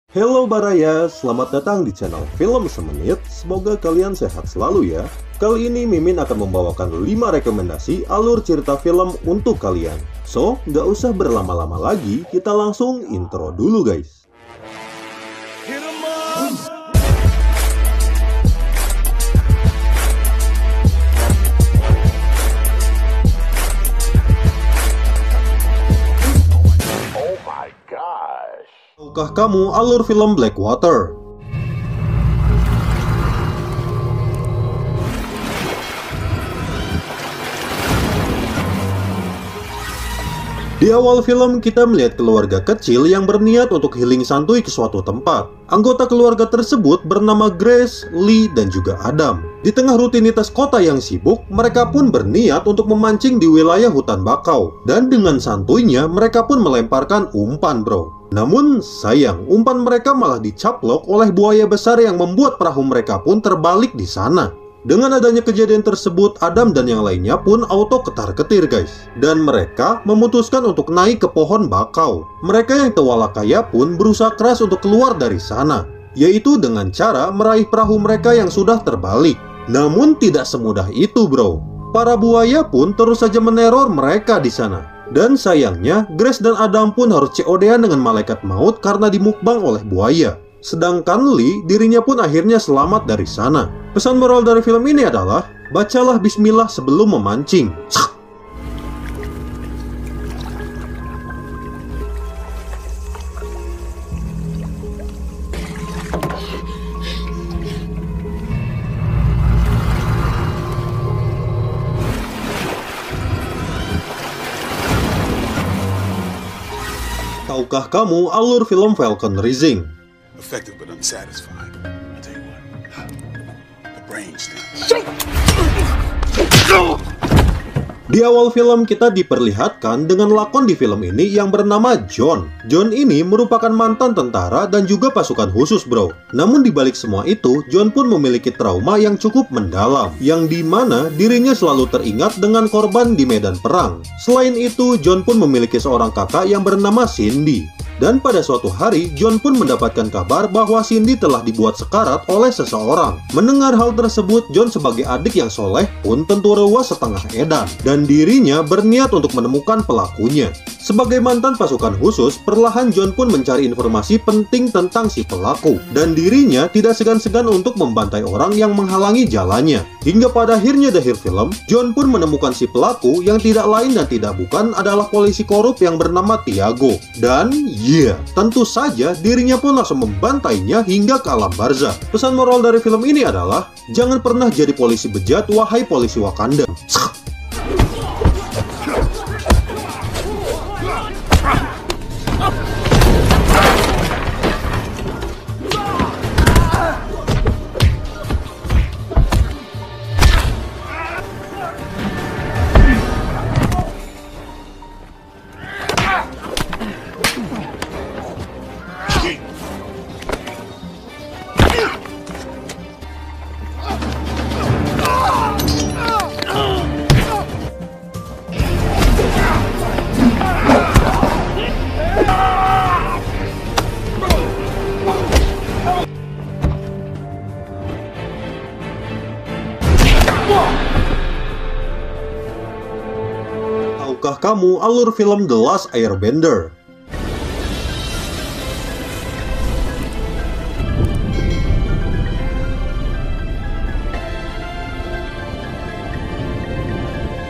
Halo Baraya, selamat datang di channel Film Semenit. Semoga kalian sehat selalu ya. Kali ini Mimin akan membawakan 5 rekomendasi alur cerita film untuk kalian. So, nggak usah berlama-lama lagi, kita langsung intro dulu guys. Tahukah kamu alur film Blackwater? Di awal film, kita melihat keluarga kecil yang berniat untuk healing santuy ke suatu tempat. Anggota keluarga tersebut bernama Grace, Lee, dan juga Adam. Di tengah rutinitas kota yang sibuk, mereka pun berniat untuk memancing di wilayah hutan bakau. Dan dengan santuynya, mereka pun melemparkan umpan, bro. Namun, sayang, umpan mereka malah dicaplok oleh buaya besar yang membuat perahu mereka pun terbalik di sana. Dengan adanya kejadian tersebut, Adam dan yang lainnya pun auto ketar-ketir guys. Dan mereka memutuskan untuk naik ke pohon bakau. Mereka yang tewalakaya pun berusaha keras untuk keluar dari sana, yaitu dengan cara meraih perahu mereka yang sudah terbalik. Namun tidak semudah itu bro. Para buaya pun terus saja meneror mereka di sana. Dan sayangnya, Grace dan Adam pun harus COD-an dengan malaikat maut karena dimukbang oleh buaya. Sedangkan Lee, dirinya pun akhirnya selamat dari sana. Pesan moral dari film ini adalah, bacalah bismillah sebelum memancing. Tahukah kamu alur film Falcon Rising? Effective but unsatisfying. I tell you what, the brains. Di awal film kita diperlihatkan dengan lakon di film ini yang bernama John. John ini merupakan mantan tentara dan juga pasukan khusus bro. Namun dibalik semua itu, John pun memiliki trauma yang cukup mendalam, yang dimana dirinya selalu teringat dengan korban di medan perang. Selain itu, John pun memiliki seorang kakak yang bernama Cindy. Dan pada suatu hari, John pun mendapatkan kabar bahwa Cindy telah dibuat sekarat oleh seseorang. Mendengar hal tersebut, John sebagai adik yang soleh pun tentu rewel setengah edan. Dan dirinya berniat untuk menemukan pelakunya. Sebagai mantan pasukan khusus, perlahan John pun mencari informasi penting tentang si pelaku. Dan dirinya tidak segan-segan untuk membantai orang yang menghalangi jalannya. Hingga pada akhirnya di akhir film, John pun menemukan si pelaku yang tidak lain dan tidak bukan adalah polisi korup yang bernama Tiago. Dan tentu saja dirinya pun langsung membantainya hingga ke alam barzah. Pesan moral dari film ini adalah, jangan pernah jadi polisi bejat, wahai polisi Wakanda. Tahukah kamu alur film The Last Airbender?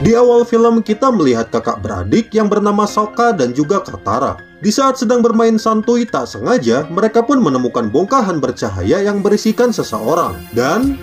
Di awal film kita melihat kakak beradik yang bernama Sokka dan juga Katara. Di saat sedang bermain santuy tak sengaja, mereka pun menemukan bongkahan bercahaya yang berisikan seseorang. Dan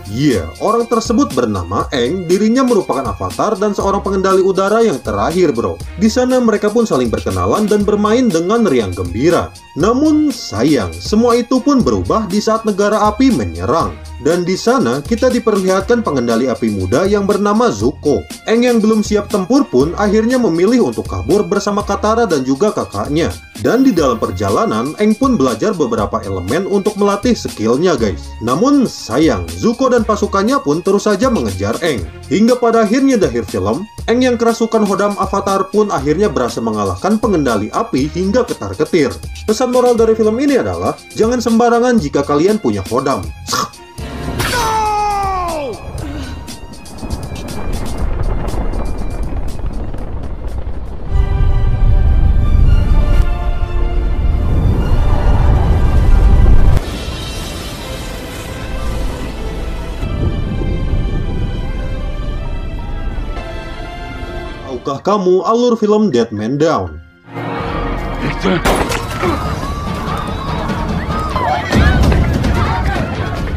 orang tersebut bernama Aang, dirinya merupakan avatar dan seorang pengendali udara yang terakhir bro. Di sana mereka pun saling berkenalan dan bermain dengan riang gembira. Namun sayang, semua itu pun berubah di saat negara api menyerang. Dan di sana kita diperlihatkan pengendali api muda yang bernama Zuko. Aang yang belum siap tempur pun akhirnya memilih untuk kabur bersama Katara dan juga kakaknya. Dan di dalam perjalanan, Aang pun belajar beberapa elemen untuk melatih skillnya guys. Namun sayang, Zuko dan pasukannya pun terus saja mengejar Aang. Hingga pada akhirnya di akhir film, Aang yang kerasukan hodam Avatar pun akhirnya berhasil mengalahkan pengendali api hingga ketar-ketir. Pesan moral dari film ini adalah, jangan sembarangan jika kalian punya hodam. Tahukah kamu alur film Dead Man Down?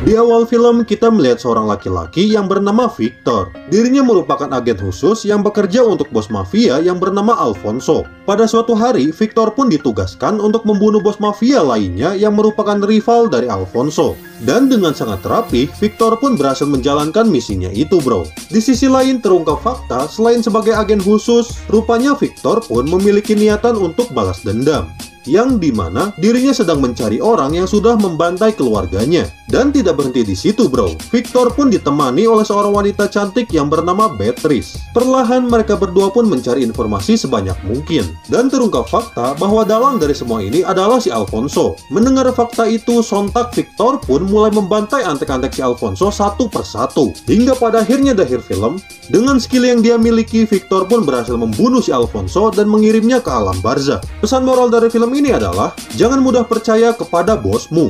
Di awal film, kita melihat seorang laki-laki yang bernama Victor. Dirinya merupakan agen khusus yang bekerja untuk bos mafia yang bernama Alfonso. Pada suatu hari, Victor pun ditugaskan untuk membunuh bos mafia lainnya yang merupakan rival dari Alfonso. Dan dengan sangat rapi, Victor pun berhasil menjalankan misinya itu bro. Di sisi lain terungkap fakta, selain sebagai agen khusus, rupanya Victor pun memiliki niatan untuk balas dendam. Yang dimana dirinya sedang mencari orang yang sudah membantai keluarganya. Dan tidak berhenti di situ bro, Victor pun ditemani oleh seorang wanita cantik yang bernama Beatrice. Perlahan mereka berdua pun mencari informasi sebanyak mungkin. Dan terungkap fakta bahwa dalang dari semua ini adalah si Alfonso. Mendengar fakta itu, sontak Victor pun mulai membantai antek-antek si Alfonso satu persatu. Hingga pada akhirnya di akhir film, dengan skill yang dia miliki, Victor pun berhasil membunuh si Alfonso dan mengirimnya ke alam barzah. Pesan moral dari film ini adalah, jangan mudah percaya kepada bosmu.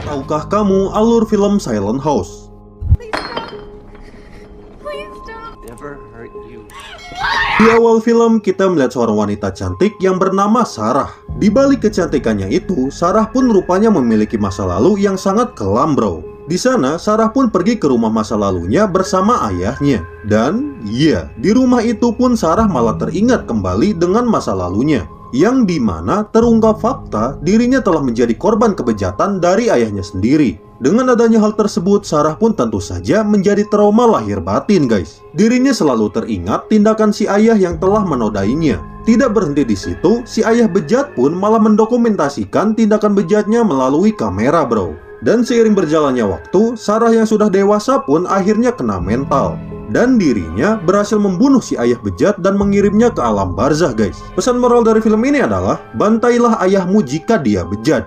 Tahukah kamu alur film Silent House? Di awal film, kita melihat seorang wanita cantik yang bernama Sarah. Di balik kecantikannya itu, Sarah pun rupanya memiliki masa lalu yang sangat kelam bro. Di sana, Sarah pun pergi ke rumah masa lalunya bersama ayahnya. Dan, iya, di rumah itu pun Sarah malah teringat kembali dengan masa lalunya. Yang dimana terungkap fakta dirinya telah menjadi korban kebejatan dari ayahnya sendiri. Dengan adanya hal tersebut, Sarah pun tentu saja menjadi trauma lahir batin guys. Dirinya selalu teringat tindakan si ayah yang telah menodainya. Tidak berhenti di situ, si ayah bejat pun malah mendokumentasikan tindakan bejatnya melalui kamera bro. Dan seiring berjalannya waktu, Sarah yang sudah dewasa pun akhirnya kena mental. Dan dirinya berhasil membunuh si ayah bejat dan mengirimnya ke alam barzah guys. Pesan moral dari film ini adalah, bantailah ayahmu jika dia bejat.